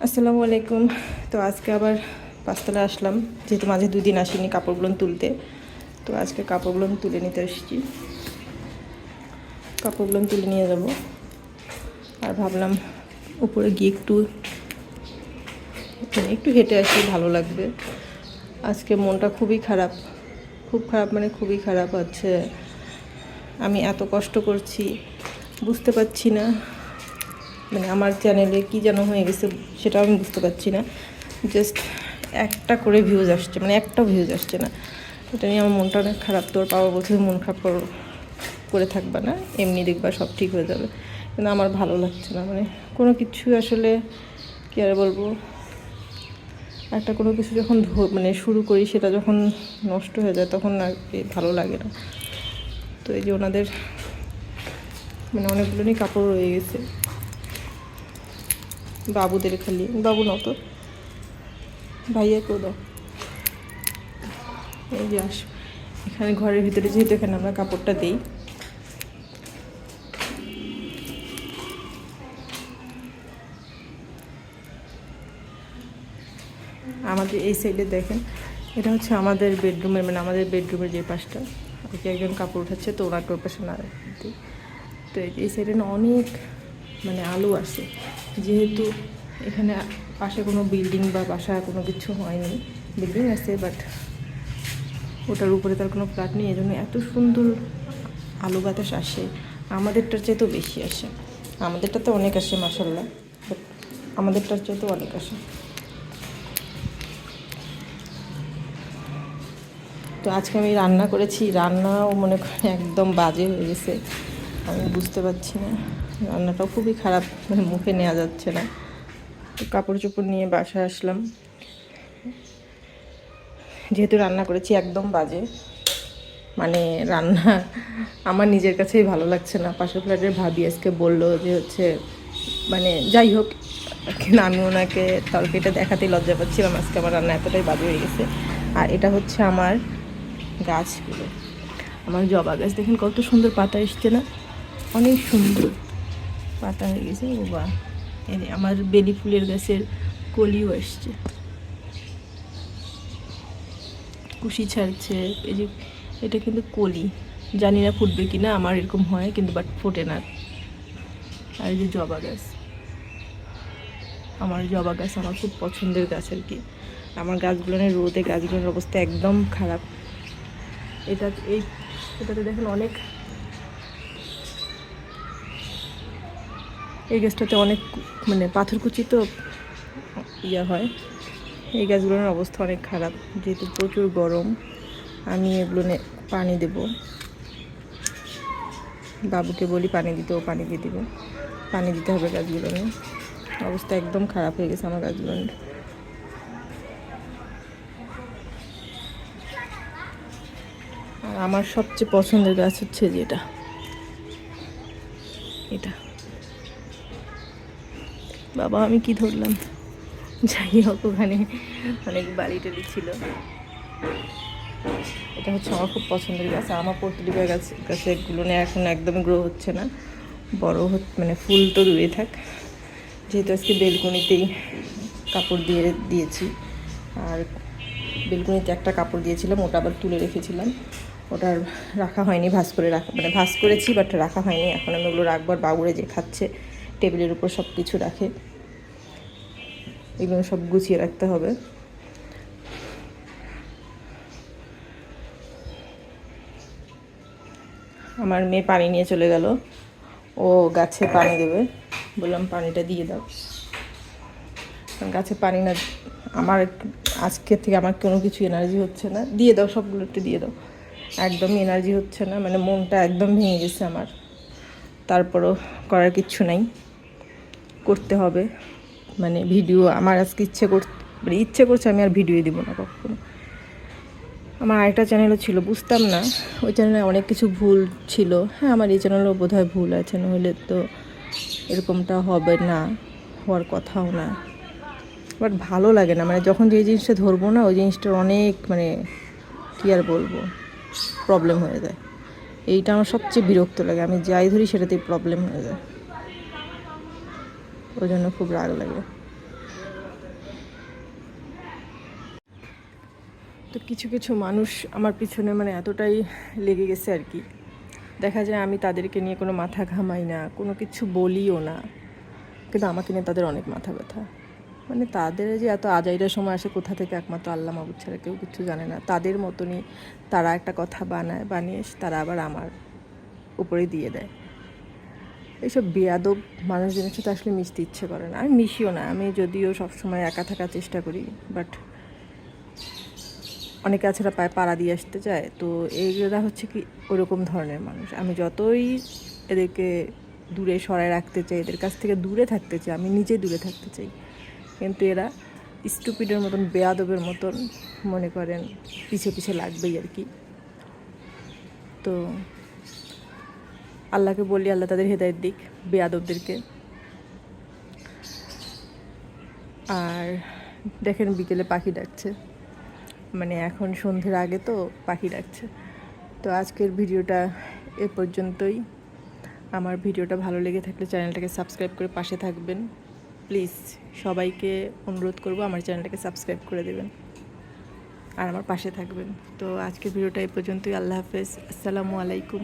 আসসালামু আলাইকুম। তো আজকে আবার পাঁচতলায় আসলাম, যেহেতু মাঝে 2 দিন আসিনি কাপড়গুলো তুলতে। তো আজকে কাপড়গুলো তুলে নিতে এসেছি, কাপড়গুলো তুলে নিয়ে যাব। আর ভাবলাম উপরে গিয়ে একটু হেঁটে আসি, ভালো লাগবে। আজকে মনটা খুবই খারাপ, খুব খারাপ, মানে খুবই খারাপ হচ্ছে। আমি এত কষ্ট করছি, বুঝতে পারছি না, মানে আমার চ্যানেলে কী যেন হয়ে গেছে সেটাও আমি বুঝতে পারছি না। জাস্ট একটা করে ভিউজ আসছে, মানে একটাও ভিউজ আসছে না। এটা নিয়ে আমার মনটা অনেক খারাপ। তোর বাবা বলছে মন খারাপ করে থাকবা না, এমনি দেখবা সব ঠিক হয়ে যাবে। কিন্তু আমার ভালো লাগছে না, মানে কোনো কিছু আসলে কী আর বলবো, একটা কোনো কিছু যখন মানে শুরু করি, সেটা যখন নষ্ট হয়ে যায় তখন আর কি ভালো লাগে না। তো এই যে ওনাদের মানে অনেকগুলো নিয়ে কাপড় রয়ে গেছে, বাবুদের, খালি বাবু নত ভাইয়া কেউ দাও। এই যে এখানে ঘরের ভিতরে, যেহেতু এখানে আমরা কাপড়টা দিই, আমাদের এই সাইডে দেখেন, এটা হচ্ছে আমাদের বেডরুমের, মানে আমাদের বেডরুমের যে পাশটা, ওকে একজন কাপড় উঠাচ্ছে, তো ওনাকে ওর পাশে না দিই। তো এই সাইডে না অনেক মানে আলো আসে, যেহেতু এখানে পাশে কোনো বিল্ডিং বা বাসা কোনো কিছু হয়নি। বিল্ডিং আছে বাট ওটার উপরে তার কোনো ফ্ল্যাট নেই, এই জন্য এত সুন্দর আলো বাতাস আসে। আমাদেরটার চেয়েতেও বেশি আসে, আমাদেরটাতে অনেক আসে মাশাল্লাহ, বাট আমাদেরটার চেয়েতেও অনেক আসে। তো আজকে আমি রান্না করেছি, রান্নাও মনে করেন একদম বাজে হয়ে গেছে। আমি বুঝতে পারছি না, রান্নাটাও খুবই খারাপ, মানে মুখে নেওয়া যাচ্ছে না। তো কাপড় চোপড় নিয়ে বাসায় আসলাম, যেহেতু রান্না করেছি একদম বাজে, মানে রান্না আমার নিজের কাছেই ভালো লাগছে না। পাশের ফ্ল্যাটের ভাবি আজকে বললো যে হচ্ছে, মানে যাই হোক, কিন্তু আমি ওনাকে তরকারিটা দেখাতেই লজ্জা পাচ্ছিলাম, আজকে আমার রান্না এতটাই বাজে হয়ে গেছে। আর এটা হচ্ছে আমার গাছগুলো, আমার জবা গাছ দেখেন কত সুন্দর পাতা এসছে না, অনেক সুন্দর পাতা হয়ে গেছে। ও বা, আমার বেলি ফুলের গাছের কলিও এসছে, কুশি ছাড়ছে। এই যে এটা কিন্তু কলি, জানি না ফুটবে কি না, আমার এরকম হয় কিন্তু বাট ফোটে না। আর এই যে জবা গাছ, আমার জবা গাছ আমার খুব পছন্দের গাছ আর কি। আমার গাছগুলোর রোদে গাছগুলোর অবস্থা একদম খারাপ। এটাতে দেখেন অনেক, এই গাছটাতে অনেক মানে পাথরকুচি তো হয়। এই গাছগুলোর অবস্থা অনেক খারাপ, যেহেতু প্রচুর গরম। আমি এগুলো পানি দেব, বাবুকে বলি পানি দিতে, ও পানি দিয়ে দিব। পানি দিতে হবে গাছগুলোর, অবস্থা একদম খারাপ হয়ে গেছে আমার গাছগুলোর। আর আমার সবচেয়ে পছন্দের গাছ হচ্ছে যেটা, এটা। বাবা আমি কি ধরলাম, যাই হোক, ওখানে অনেক বাড়ি টালি ছিল। এটা হচ্ছে আমার খুব পছন্দের গাছ। আর আমার পর্তুলিকা গাছেরগুলো এখন একদম গ্রো হচ্ছে না, বড় মানে ফুল তো দূরে থাক। যেহেতু আজকে বেলকনিতেই কাপড় দিয়েছি, আর বেলকনিতে একটা কাপড় দিয়েছিলাম, ওটা আবার তুলে রেখেছিলাম, ওটা রাখা হয়নি, ভাঁজ করে মানে ভাঁজ করেছি বাট রাখা হয়নি। এখন আমি ওগুলো রাখবো। আর বাবুরে যে খাচ্ছে, টেবিলের উপর সব কিছু রাখে, এগুলো সব গুছিয়ে রাখতে হবে। আমার মেয়ে পানি নিয়ে চলে গেল, ও গাছে পানি দেবে, বললাম পানিটা দিয়ে দাও। কারণ গাছে পানি না, আমার আজকের থেকে আমার কোনো কিছু এনার্জি হচ্ছে না। দিয়ে দাও, সবগুলো একটু দিয়ে দাও। একদমই এনার্জি হচ্ছে না, মানে মনটা একদম ভেঙে গেছে আমার। তারপরও করার কিচ্ছু নাই, করতে হবে। মানে ভিডিও আমার আজকে ইচ্ছে করছে আমি আর ভিডিও দিব না কখনো। আমার আরেকটা চ্যানেলও ছিল, বুঝতাম না ওই চ্যানেলে অনেক কিছু ভুল ছিল। হ্যাঁ, আমার এই চ্যানেলেও বোধহয় ভুল আছে, নইলে তো এরকমটা হবে না, হওয়ার কথাও না। বাট ভালো লাগে না, মানে যখন যে জিনিসটা ধরবো না, ওই জিনিসটার অনেক মানে কী আর বলবো, প্রবলেম হয়ে যায়। এইটা আমার সবচেয়ে বিরক্ত লাগে, আমি যাই ধরি সেটাতেই প্রবলেম হয়ে যায়, ওই জন্য খুব রাগ লাগে। তো কিছু কিছু মানুষ আমার পিছনে মানে এতটাই লেগে গেছে আর কি, দেখা যায় আমি তাদেরকে নিয়ে কোনো মাথা ঘামাই না, কোনো কিছু বলিও না, কিন্তু আমাকে নিয়ে তাদের অনেক মাথা ব্যথা। মানে তাদের যে এত আজাইরা সময় আসে কোথা থেকে একমাত্র আল্লাহ মাবুদ ছাড়া কেউ কিছু জানে না। তাদের মতনই তারা একটা কথা বানিয়ে তারা আবার আমার উপরে দিয়ে দেয়। এইসব বেয়াদব মানুষজনের সাথে আসলে মিশতে ইচ্ছে করে না, আমি মিশিও না। আমি যদিও সবসময় একা থাকার চেষ্টা করি, বাট অনেকে আছে না পায়ে পাড়া দিয়ে আসতে চায়, তো এইগুলা হচ্ছে কি ওরকম ধরনের মানুষ। আমি যতই এদেরকে দূরে সরায় রাখতে চাই, এদের কাছ থেকে দূরে থাকতে চাই, আমি নিজে দূরে থাকতে চাই, কিন্তু এরা স্টুপিডের মতন বেয়াদবের মতন মনে করেন পিছে পিছে লাগবেই আর কি। তো আল্লাহকে বলি আল্লাহ তাদের হেদায়েত দিক বেয়াদবদেরকে। আর দেখেন বিকেলে পাখি ডাকছে, মানে এখন সন্ধ্যের আগে তো পাখি ডাকছে। তো আজকের ভিডিওটা এ পর্যন্তই। আমার ভিডিওটা ভালো লেগে থাকলে চ্যানেলটাকে সাবস্ক্রাইব করে পাশে থাকবেন প্লিজ। সবাইকে অনুরোধ করব আমার চ্যানেলটাকে সাবস্ক্রাইব করে দেবেন আর আমার পাশে থাকবেন। তো আজকের ভিডিওটা এই পর্যন্তই। আল্লাহ হাফেজ, আসসালামু আলাইকুম।